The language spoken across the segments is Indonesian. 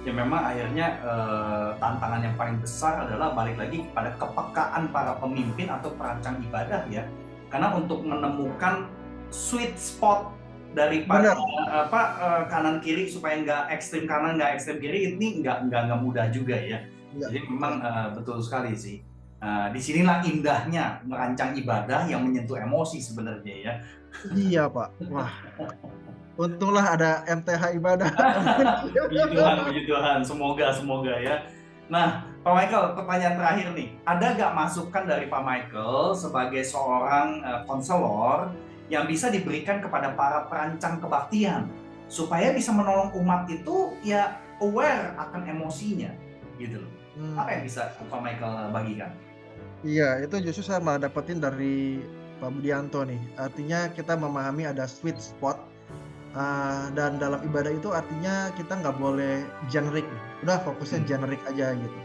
ya memang akhirnya tantangan yang paling besar adalah balik lagi kepada kepekaan para pemimpin atau perancang ibadah ya. Karena untuk menemukan sweet spot daripada Benar. kanan kiri supaya nggak ekstrem kanan nggak ekstrem kiri ini nggak mudah juga ya. Enggak, Jadi memang betul. betul sekali sih. Disinilah indahnya merancang ibadah yang menyentuh emosi sebenarnya ya. Iya, Pak. Wah, untunglah ada MTH ibadah. Puji Tuhan, puji Tuhan. Semoga, semoga ya. Nah, Pak Michael, pertanyaan terakhir nih. Ada gak masukan dari Pak Michael sebagai seorang konselor yang bisa diberikan kepada para perancang kebaktian supaya bisa menolong umat itu ya aware akan emosinya gitu loh. Apa yang Hmm. bisa Pak Michael bagikan? Iya, itu justru saya malah dapetin dari Pak Budianto nih. Artinya kita memahami ada sweet spot, dan dalam ibadah itu artinya kita nggak boleh generik nih, udah fokusnya Hmm. generik aja gitu.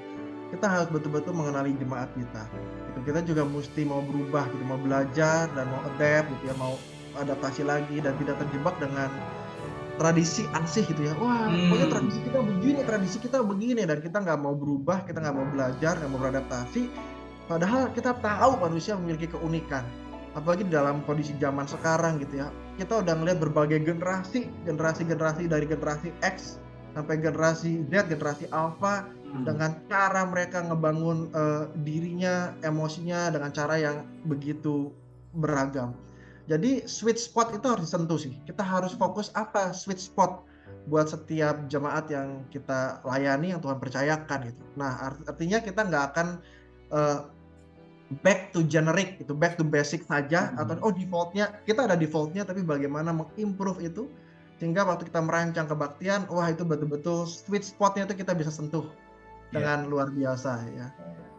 Kita harus betul-betul mengenali jemaat kita, gitu. Kita juga musti mau berubah gitu, mau belajar dan mau adapt gitu ya, mau adaptasi lagi dan tidak terjebak dengan tradisi ansih gitu ya. Wah, pokoknya Hmm. tradisi kita begini dan kita nggak mau berubah, kita nggak mau belajar, nggak mau beradaptasi. Padahal kita tahu manusia memiliki keunikan, apalagi dalam kondisi zaman sekarang gitu ya. Kita udah ngelihat berbagai generasi-generasi dari generasi X sampai generasi Z, generasi Alpha, Hmm. dengan cara mereka ngebangun, dirinya, emosinya dengan cara yang begitu beragam. Jadi sweet spot itu harus disentuh sih. Kita harus fokus apa sweet spot buat setiap jemaat yang kita layani, yang Tuhan percayakan gitu. Nah, artinya kita nggak akan, eee back to generic gitu, back to basic saja atau Hmm. oh default-nya kita ada default-nya tapi bagaimana meng-improve itu, sehingga waktu kita merancang kebaktian, wah itu betul-betul sweet spot-nya itu kita bisa sentuh Ya. dengan luar biasa ya.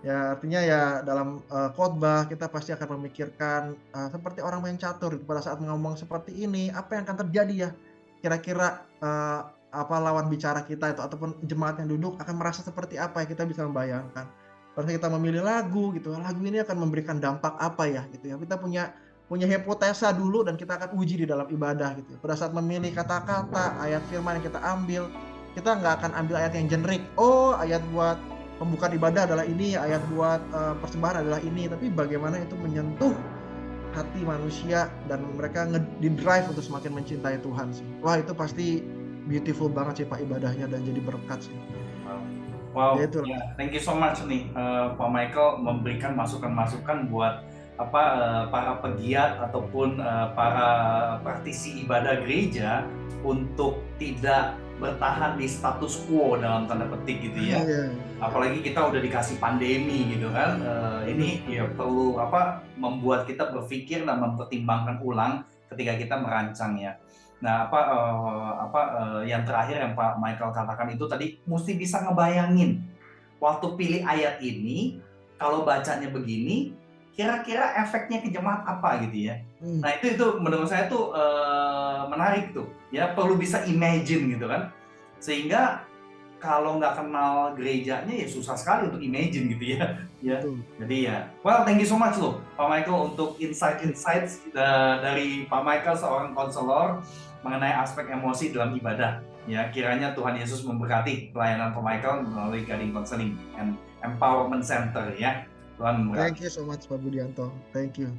Ya artinya ya dalam, khotbah kita pasti akan memikirkan, seperti orang main catur gitu, pada saat ngomong seperti ini, apa yang akan terjadi ya? Kira-kira, apa lawan bicara kita itu ataupun jemaat yang duduk akan merasa seperti apa ya, kita bisa membayangkan. Pada saat kita memilih lagu gitu, lagu ini akan memberikan dampak apa ya gitu ya. Kita punya punya hipotesa dulu dan kita akan uji di dalam ibadah gitu ya. Pada saat memilih kata-kata, ayat firman yang kita ambil, kita nggak akan ambil ayat yang generik. Oh, ayat buat pembukaan ibadah adalah ini, ayat buat, persembahan adalah ini, tapi bagaimana itu menyentuh hati manusia dan mereka di-drive untuk semakin mencintai Tuhan sih. Wah, itu pasti beautiful banget sih Pak ibadahnya dan jadi berkat sih. Wow, wow, Ya itulah. ya, thank you so much nih Pak Michael memberikan masukan-masukan buat para pegiat ataupun para praktisi ibadah gereja untuk tidak bertahan di status quo dalam tanda petik gitu ya. Iya, Apalagi kita udah dikasih pandemi gitu kan, betul. ini ya perlu membuat kita berpikir dan mempertimbangkan ulang ketika kita merancang ya. Nah, yang terakhir yang Pak Michael katakan itu tadi mesti bisa ngebayangin, waktu pilih ayat ini, kalau bacanya begini, kira-kira efeknya ke jemaat apa gitu ya. Mmm, Nah itu menurut saya tuh menarik tuh, ya perlu bisa imagine gitu kan. Sehingga kalau nggak kenal gerejanya ya susah sekali untuk imagine gitu ya. Ya, betul. jadi ya, well thank you so much loh Pak Michael untuk insight-insights dari Pak Michael seorang konselor mengenai aspek emosi dalam ibadah. Ya, kiranya Tuhan Yesus memberkati pelayanan Pak Michael melalui Guiding Counseling and Empowerment Center ya. Tuhan Thank memberkati. you so much Pak Budianto. Thank you.